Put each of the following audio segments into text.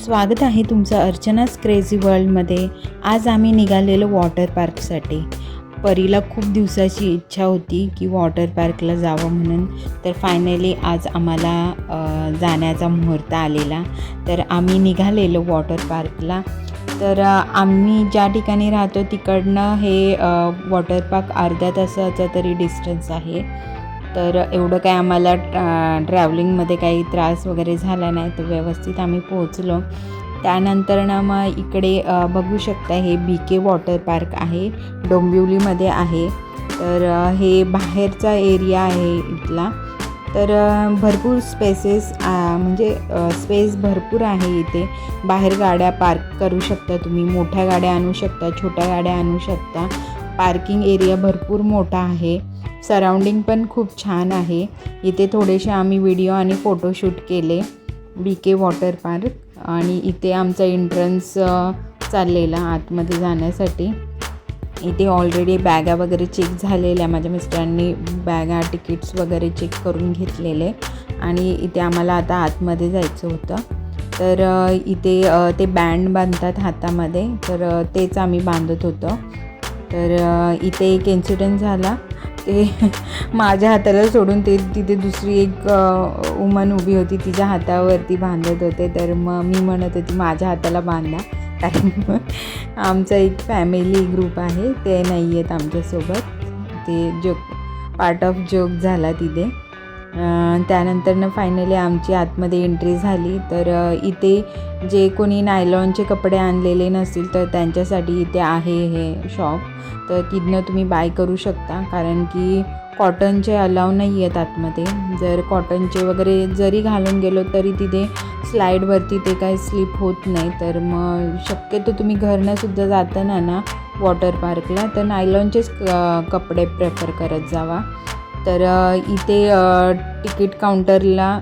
स्वागत आहे तुमचं अर्चना's क्रेझी वर्ल्डमध्ये। आज आम्ही निघालेलो वॉटर पार्कसाठी। परीला खूप दिवसाची इच्छा होती की वॉटर पार्कला जावं म्हणून, तर फायनली आज आम्हाला जाण्याचा मुहूर्त आलेला। तर आम्ही निघालेलो वॉटर पार्कला। तर आम्ही ज्या ठिकाणी राहतो तिकडनं हे वॉटर पार्क अर्ध्या तासाचा तरी डिस्टन्स आहे। तर एवढं काय आम्हाला ट्रॅव्हलिंगमध्ये काही त्रास वगैरे झाला नाही, तर व्यवस्थित आम्ही पोहोचलो। त्यानंतर ना मग इकडे बघू शकता हे BK वॉटर पार्क आहे, डोंबिवलीमध्ये आहे। तर हे बाहेरचा एरिया आहे इथला। तर भरपूर स्पेसेस म्हणजे स्पेस भरपूर आहे इथे। बाहेर गाड्या पार्क करू शकता तुम्ही, मोठ्या गाड्या आणू शकता, छोट्या गाड्या आणू शकता। पार्किंग एरिया भरपूर मोठा आहे, सराउंडिंग पण खूप छान आहे। इथे थोडेसे आम्ही व्हिडिओ आणि फोटोशूट केले BK वॉटर पार्क। आणि इथे आमचा एंट्रन्स चाललेला आतमध्ये जाण्यासाठी। इथे ऑलरेडी बॅगा वगैरे चेक झालेल्या, माझ्या मिस्टरांनी बॅगा तिकीट्स वगैरे चेक करून घेतलेले आणि इथे आम्हाला आता आतमध्ये जायचं होतं। तर इथे ते बँड बांधतात हातामध्ये, तर तेच आम्ही बांधत होतो। तर इथे एक इन्सिडेंट झाला, ते माझ्या हाताला सोडून ते तिथे दुसरी एक वुमन उभी होती, तिच्या हातावरती बांधत होते। तर मग मी म्हणत होती माझ्या हाताला बांधा, कारण आमचा एक फॅमिली ग्रुप आहे, ते नाही आहेत आमच्यासोबत। ते जोक पार्ट ऑफ जोक झाला तिथे। त्यानंतरनं फायनली आमची आतमध्ये एंट्री झाली। तर इथे जे कोणी नायलॉनचे कपडे आणलेले नसतील तर त्यांच्यासाठी इथे आहे हे शॉप। तर तिथनं तुम्ही बाय करू शकता, कारण की कॉटनचे अलाव नाही आहेत आतमध्ये। जर कॉटनचे वगैरे जरी घालून गेलो तरी तिथे स्लाईडवरती ते काही स्लिप होत नाही। तर मग शक्यतो तुम्ही घरनंसुद्धा जाताना ना वॉटर पार्कला तर नायलॉनचेच कपडे प्रेफर करत जावा। तर इथे तिकीट काउंटरला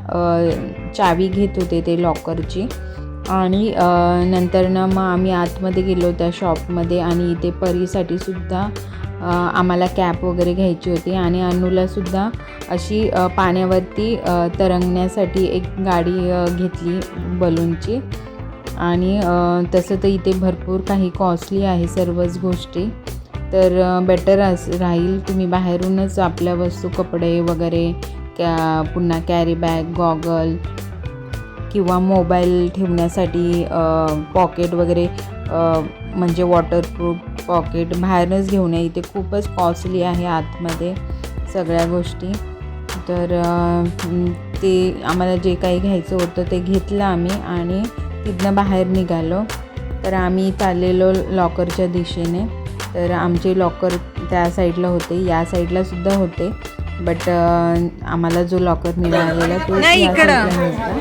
चावी घेत होते ते लॉकरची, आणि नंतरनं मग आम्ही आतमध्ये गेलो त्या शॉपमध्ये। आणि इथे परीसाठी सुद्धा आम्हाला कॅप वगैरे घ्यायची होती, आणि अनुलासुद्धा अशी पाण्यावरती तरंगण्यासाठी एक गाडी घेतली बलूनची। आणि तसं तर इथे भरपूर काही कॉस्टली आहे सर्वच गोष्टी। तर बेटर राहील तुम्ही बाहेरूनच आपल्या वस्तू, कपडे वगैरे, पुन्हा कॅरी बॅग, गॉगल किंवा मोबाईल ठेवण्यासाठी पॉकेट वगैरे, म्हणजे वॉटरप्रूफ पॉकेट बाहेरच घेऊन ये। इथे खूपच कॉस्टली आहे आतमध्ये सगळ्या गोष्टी। तर ते आम्हाला जे काही घ्यायचं होतं ते घेतलं आम्ही आणि तिथनं बाहेर निघालो। तर आम्ही चाललेलो लॉकरच्या दिशेने। तर आमचे लॉकर त्या साईडला होते, या साईडलासुद्धा होते, बट आम्हाला जो लॉकर मिळालेला तो या साईडला नव्हता।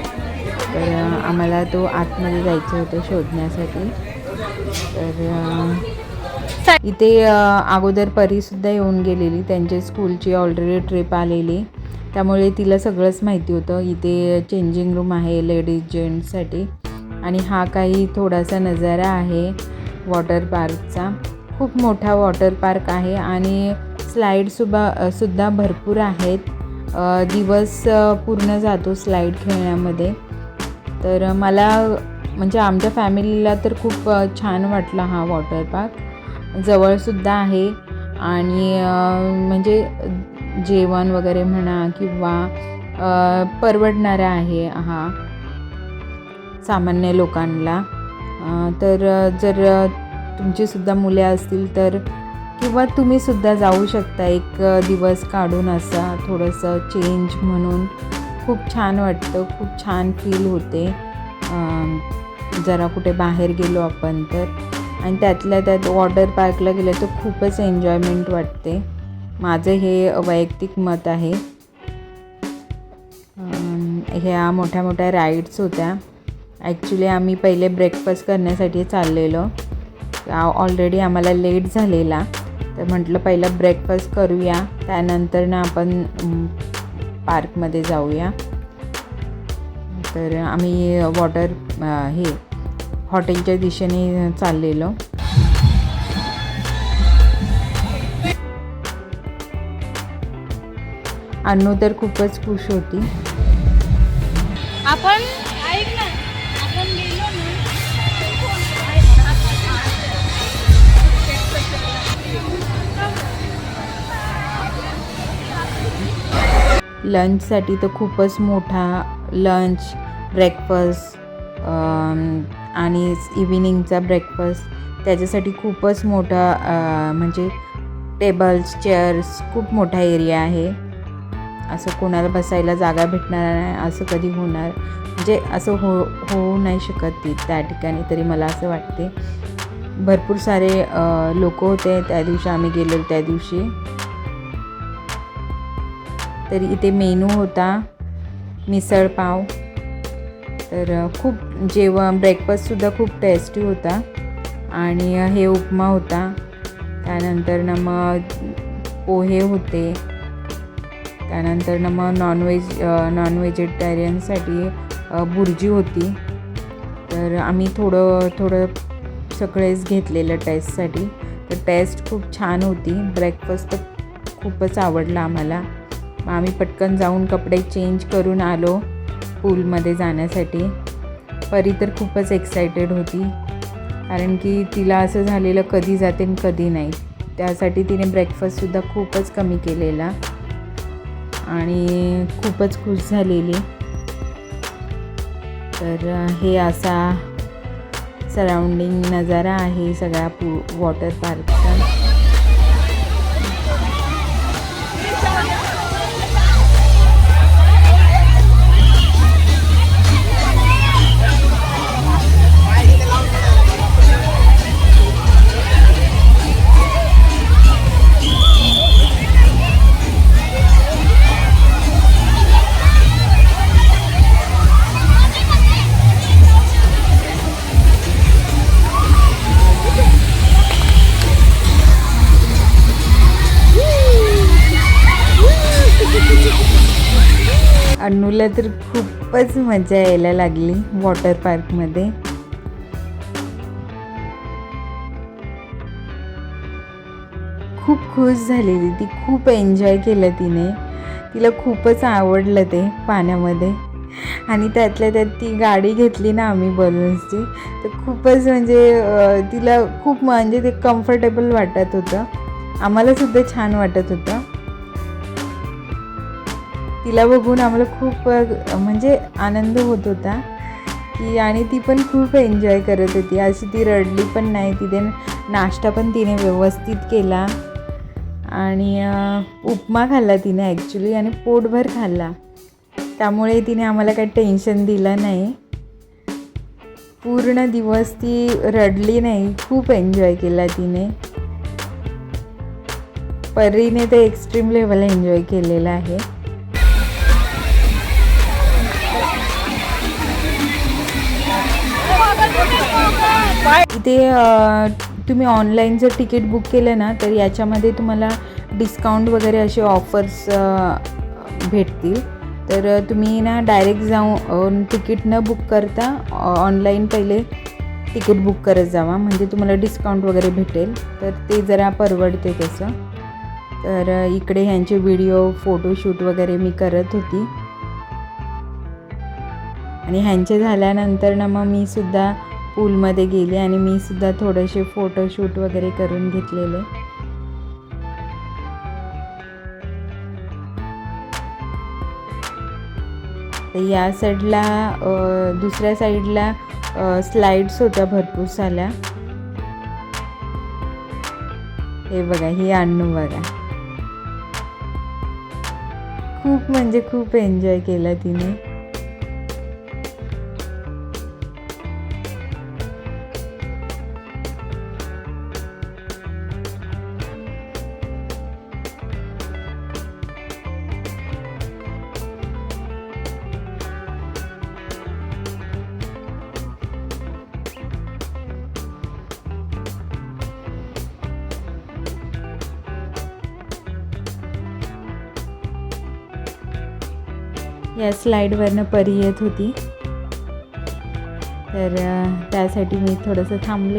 तर आम्हाला तो आतमध्ये जायचं होतं शोधण्यासाठी। तर इथे अगोदर परीसुद्धा येऊन गेलेली, त्यांच्या स्कूलची ऑलरेडी ट्रिप आलेली, त्यामुळे तिला सगळंच माहिती होतं। इथे चेंजिंग रूम आहे लेडीज जेंट्ससाठी। आणि हा काही थोडासा नजारा आहे वॉटर पार्कचा। खूप मोठा वॉटर पार्क आहे आणि स्लाईडसुद्धा भरपूर आहेत। दिवस पूर्ण जातो स्लाईड खेळण्यामध्ये। तर मला म्हणजे आमच्या फॅमिलीला तर खूप छान वाटला हा वॉटर पार्क। जवळसुद्धा आहे आणि म्हणजे जेवण वगैरे म्हणा किंवा परवडणारा आहे हा सामान्य लोकांना। तर जर तुमचीसुद्धा मुले असतील तर किंवा तुम्हीसुद्धा जाऊ शकता एक दिवस काढून, असा थोडंसं चेंज म्हणून। खूप छान वाटतं, खूप छान फील होते जरा कुठे बाहेर गेलो आपण तर। आणि त्यातल्या त्यात वॉटर पार्कला गेलं तर खूपच एन्जॉयमेंट वाटते, माझं हे वैयक्तिक मत आहे। ह्या मोठ्या मोठ्या राईड्स होत्या। ॲक्च्युली आम्ही पहिले ब्रेकफास्ट करण्यासाठी चाललेलो, ऑलरेडी आम्हाला लेट झालेला, तर म्हटलं पहिलं ब्रेकफास्ट करूया, त्यानंतर ना आपण पार्कमध्ये जाऊया। तर आम्ही हे हॉटेलच्या दिशेने चाललेलो। अन्नू तर खूपच खुश होती। आपण ऐक ना, आपण गेलो ना लंचसाठी तर खूपच मोठा लंच, ब्रेकफास्ट आणि इव्हिनिंगचा ब्रेकफास्ट त्याच्यासाठी खूपच मोठा म्हणजे टेबल्स, चेअर्स खूप मोठा एरिया आहे. असं कोणाला बसायला जागा भेटणार नाही असं कधी होणार म्हणजे असं होऊ नाही शकत त्या ठिकाणी, तरी मला असं वाटते. भरपूर सारे लोक होते त्या दिवशी आम्ही गेलो त्या दिवशी. तरी इथे मेनू होता मिसळ पाव, तर खूप जेवण ब्रेकफास्टसुद्धा खूप टेस्टी होता. आणि हे उपमा होता, त्यानंतर मग पोहे होते, त्यानंतर मग नॉन व्हेजिटेरियनसाठी भुर्जी होती. तर आम्ही थोडं सगळेच घेतलेलं टेस्टसाठी. तर टेस्ट खूप छान होती. ब्रेकफास्ट तर खूपच आवडला आम्हाला. मग आम्ही पटकन जाऊन कपडे चेंज करून आलो पूलमध्ये जाण्यासाठी. परी तर खूपच एक्सायटेड होती, कारण की तिला असं झालेलं कधी जाते आणि कधी नाही. त्यासाठी तिने ब्रेकफास्टसुद्धा खूपच कमी केलेला आणि खूपच खुश झालेली. तर हे असा सराउंडिंग नजारा आहे सगळ्या वॉटर पार्कचा. अन्नूला तर खूपच मजा यायला लागली वॉटर पार्कमध्ये. खूप खुश झालेली ती, खूप एन्जॉय केलं तिला खूपच आवडलं ते पाण्यामध्ये. आणि त्यातल्या त्यात ती गाडी घेतली ना आम्ही बलून्सची, तर खूपच म्हणजे तिला खूप म्हणजे ते कम्फर्टेबल वाटत होतं. आम्हालासुद्धा छान वाटत होतं. तिला बघून आम्हाला खूप म्हणजे आनंद होत होता की, आणि ती पण खूप एन्जॉय करत होती. अशी ती रडली पण नाही. तिथे नाश्ता पण तिने व्यवस्थित केला आणि उपमा खाल्ला तिने ॲक्च्युली, आणि पोटभर खाल्ला. त्यामुळे तिने आम्हाला काही टेन्शन दिलं नाही. पूर्ण दिवस ती रडली नाही, खूप एन्जॉय केला तिने. परीने तर एक्स्ट्रीम लेवल एन्जॉय केलेला आहे. इथे तुम्ही ऑनलाईन जर तिकीट बुक केलं ना, तर याच्यामध्ये तुम्हाला डिस्काउंट वगैरे असे ऑफर्स भेटतील. तर तुम्ही ना डायरेक्ट जाऊन तिकीट न बुक करता ऑनलाईन पहिले तिकीट बुक करत जावा, म्हणजे तुम्हाला डिस्काउंट वगैरे भेटेल. तर ते जरा परवडते तसं. तर इकडे ह्यांचे व्हिडिओ फोटोशूट वगैरे मी करत होती. आणि ह्यांचे झाल्यानंतर ना मग मी सुद्धा पूलमध्ये गेले आणि मी सुद्धा थोडेसे फोटोशूट वगैरे करून घेतलेले. तर या साईडला दुसऱ्या साईडला स्लाइड्स होत्या भरपूर साऱ्या. हे बघा, ही अन्नू बघा, खूप म्हणजे खूप एन्जॉय केला तिने. या स्लाईडवरनं परी येत होती, तर त्यासाठी मी थोडंसं थांबले.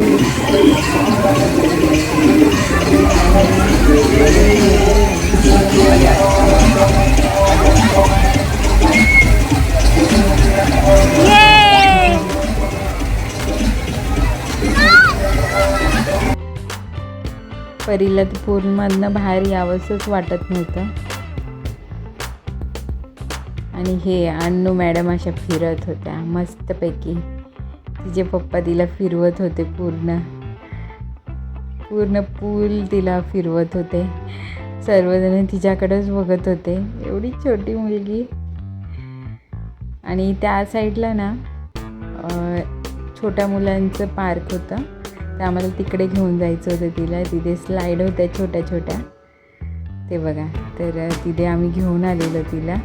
परीला तर पूलमधनं बाहेर यावंसंच वाटत नव्हतं. आणि हे अन्नू मॅडम अशा फिरत होत्या मस्तपैकी. तिचे पप्पा तिला फिरवत होते, पूर्ण पूल तिला फिरवत होते. सर्वजण तिच्याकडेच बघत होते, एवढी छोटी मुलगी. आणि त्या साईडला ना छोट्या मुलांचं पार्क होतं, तर आम्हाला तिकडे घेऊन जायचं होतं तिला. तिथे स्लाईड होत्या छोट्या छोट्या, ते बघा. तर तिथे आम्ही घेऊन आलेलो तिला.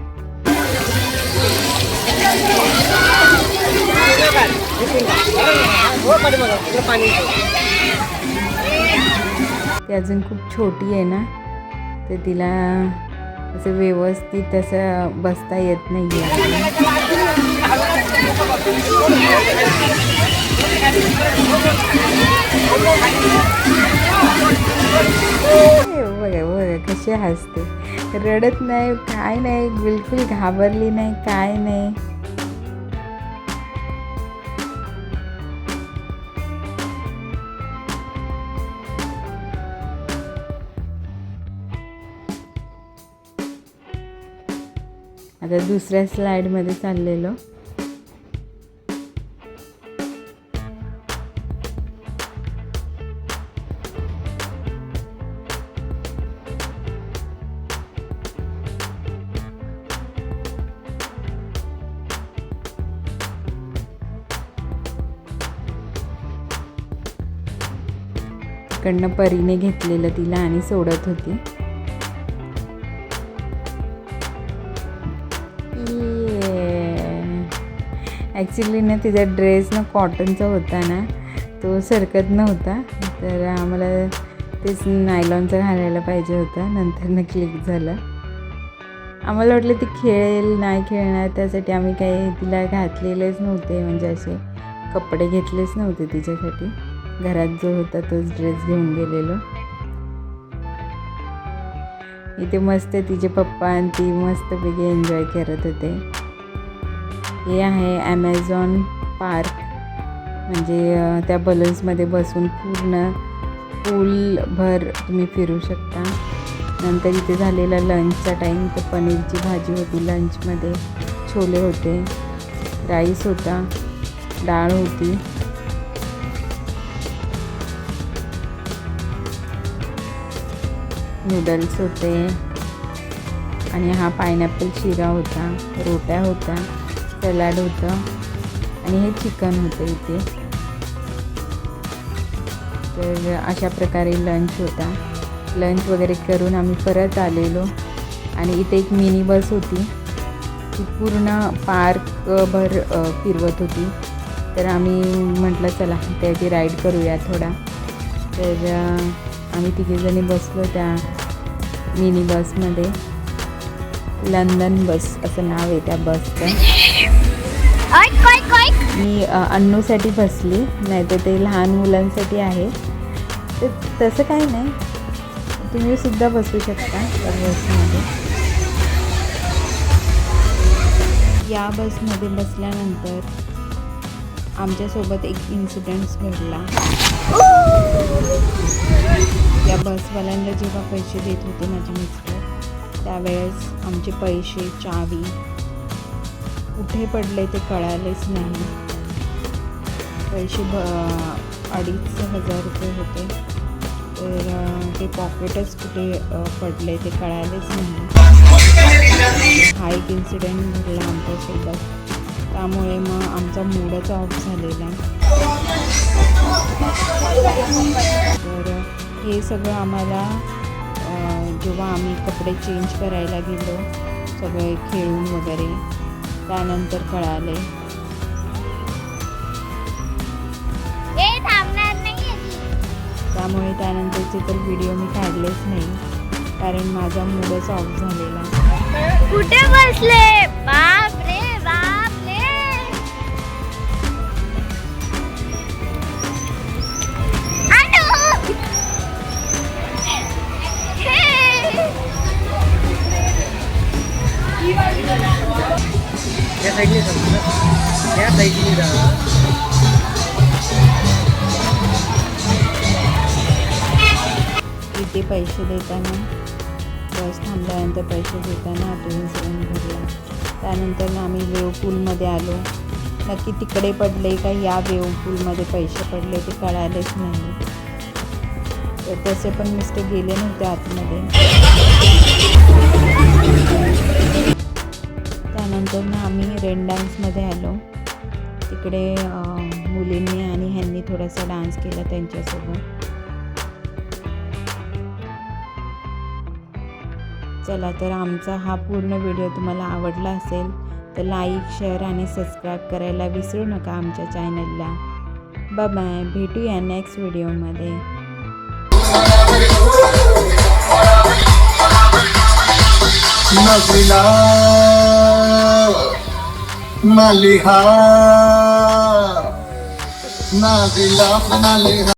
ती अजून खूप छोटी आहे ना, तर तिला असं व्यवस्थित असं बसता येत नाही आहे. बघा बघा कशी हसते, रडत नाही, काय नाही, बिलकुल घाबरली नाही, काय नाही. आता दुसऱ्या स्लाईडमध्ये चाललेलो. तिकडनं परीने घेतलेलं तिला आणि सोडत होती. ॲक्च्युली ना तिचा ड्रेस ना कॉटनचा होता ना, तो सरकत नव्हता, तर आम्हाला तेच नायलॉनचं घालायला पाहिजे होतं. नंतर क्लिक झालं. आम्हाला वाटलं ती खेळेल, नाही खेळणार, त्यासाठी आम्ही काही तिला घातलेलेच नव्हते, म्हणजे असे कपडे घेतलेच नव्हते तिच्यासाठी. घरात जो होता तोच ड्रेस घेऊन गेलेलो. इथे मस्त तिचे पप्पा आणि ती मस्तपैकी एन्जॉय करत होते. हे आहे ॲमेझॉन पार्क, म्हणजे त्या बलून्समध्ये बसून पूर्ण पूलभर तुम्ही फिरू शकता. नंतर इथे झालेला लंचचा टाईम, तर पनीरची भाजी होती लंचमध्ये, छोले होते, राईस होता, डाळ होती. नूडल्स होते आणि हा पायनॅपल शिरा होता, रोट्या होत्या, सलाड होतं आणि हे चिकन होतं इथे. तर अशा प्रकारे लंच होता. लंच वगैरे करून आम्ही परत आलेलो आणि इथे एक मिनी बस होती, ती पूर्ण पार्कभर फिरवत होती. तर आम्ही म्हटलं चला त्याची राईड करूया थोडा. तर आम्ही तिघीजणी बसलो त्या मिनी बसमध्ये. लंडन बस असं नाव आहे त्या बसचं. मी अन्नूसाठी बसली, नाही तर ते लहान मुलांसाठी आहे. तर तसं काही नाही, तुम्ही सुद्धा बसू शकता या बसमध्ये. या बसमध्ये बसल्यानंतर आमच्यासोबत एक इन्सिडेंट्स घडला. या बसवाल्यांना जेव्हा पैसे देत होते माझे मिस्टर, त्यावेळेस आमचे पैसे, चावी कुठे पडले ते कळालेच नाही. पैसे 2,500 रुपये होते, तर ते पॉकेटच कुठे पडले ते कळालेच नाही. हा एक इन्सिडेंट घडला आमच्यासोबत, त्यामुळे मग आमचा मूडच ऑफ झालेला. तर हे सगळं आम्हाला जेव्हा आम्ही कपडे चेंज करायला गेलो, सगळे खेळून वगैरे, त्यानंतर कळाले. त्यामुळे त्यानंतरचे तर व्हिडिओ मी काढलेच नाही, कारण माझा मूडच ऑफ झालेला. कुठे बसले? बाप रे बाप रे. या साईडने या साईडने जा. इथे पैसे देताना, बस थांबल्यानंतर पैसे देताना तो इन्सिडेंट घडला. त्यानंतर आम्ही वेव पूलमध्ये आलो. नक्की तिकडे पडले का या वेव पूलमध्ये पैसे पडले ते कळालेच नाही. तर तसे पण मिस्टर गेले नव्हते आतमध्ये. त्यानंतर आम्ही रेन डान्समध्ये आलो. तिकडे मुलींनी आणि ह्यांनी थोडासा डान्स केला त्यांच्यासोबत. चला, तर आमचा हा पूर्ण व्हिडिओ तुम्हाला आवडला असेल तर लाईक, शेअर आणि सबस्क्राईब करायला विसरू नका आमच्या चॅनलला. बाय बाय, भेटूया नेक्स्ट व्हिडिओमध्ये. नालिहा